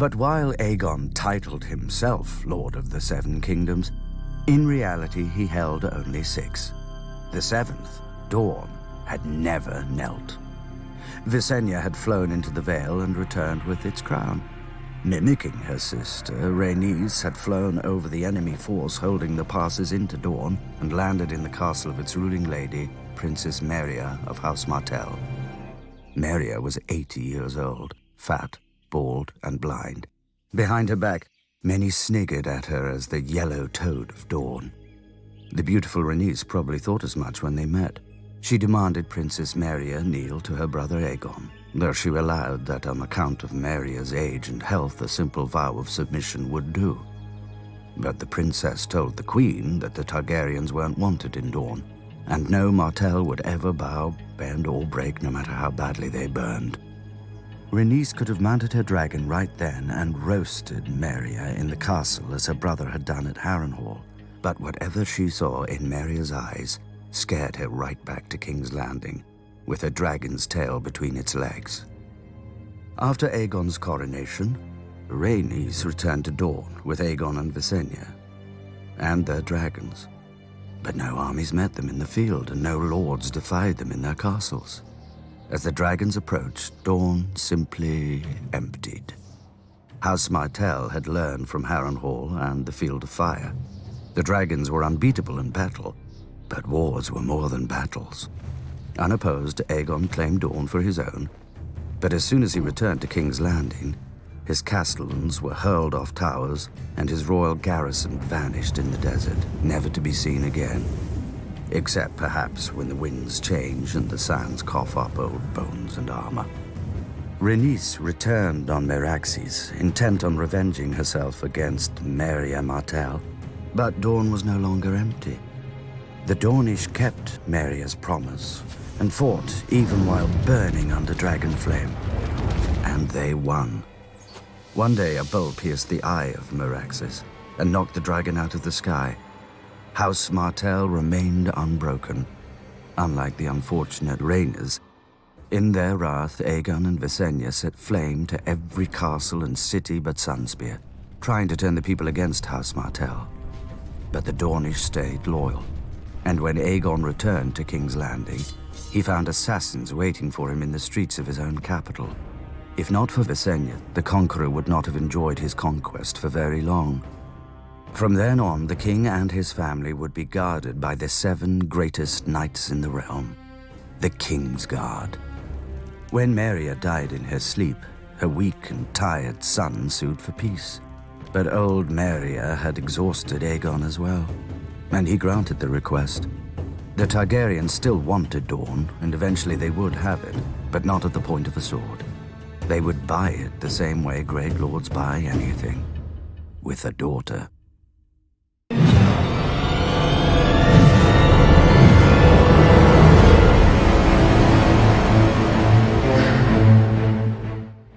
But while Aegon titled himself Lord of the Seven Kingdoms, in reality he held only 6. The 7th, Dorne, had never knelt. Visenya had flown into the Vale and returned with its crown. Mimicking her sister, Rhaenys had flown over the enemy force holding the passes into Dorne and landed in the castle of its ruling lady, Princess Meria of House Martell. Meria was 80 years old, fat, bald, and blind. Behind her back, many sniggered at her as the yellow toad of Dorne. The beautiful Rhaenys probably thought as much when they met. She demanded Princess Meria kneel to her brother Aegon, though she allowed that on account of Meria's age and health a simple vow of submission would do. But the princess told the queen that the Targaryens weren't wanted in Dorne, and no Martell would ever bow, bend, or break no matter how badly they burned. Rhaenys could have mounted her dragon right then and roasted Meria in the castle as her brother had done at Harrenhal, but whatever she saw in Meria's eyes scared her right back to King's Landing, with her dragon's tail between its legs. After Aegon's coronation, Rhaenys returned to Dorne with Aegon and Visenya, and their dragons. But no armies met them in the field, and no lords defied them in their castles. As the dragons approached, Dorne simply emptied. House Martell had learned from Harrenhal and the Field of Fire. The dragons were unbeatable in battle, but wars were more than battles. Unopposed, Aegon claimed Dorne for his own, but as soon as he returned to King's Landing, his castellans were hurled off towers and his royal garrison vanished in the desert, never to be seen again. Except perhaps when the winds change and the sands cough up old bones and armor. Rhaenys returned on Meraxes, intent on revenging herself against Meria Martell, but Dorne was no longer empty. The Dornish kept Meria's promise and fought even while burning under dragon flame. And they won. One day a bolt pierced the eye of Meraxes and knocked the dragon out of the sky. House Martell remained unbroken, unlike the unfortunate Rhaenys. In their wrath, Aegon and Visenya set flame to every castle and city but Sunspear, trying to turn the people against House Martell. But the Dornish stayed loyal, and when Aegon returned to King's Landing, he found assassins waiting for him in the streets of his own capital. If not for Visenya, the conqueror would not have enjoyed his conquest for very long. From then on, the king and his family would be guarded by the 7 greatest knights in the realm, the King's Guard. When Meria died in her sleep, her weak and tired son sued for peace. But old Meria had exhausted Aegon as well, and he granted the request. The Targaryens still wanted Dorne, and eventually they would have it, but not at the point of a sword. They would buy it the same way great lords buy anything, with a daughter.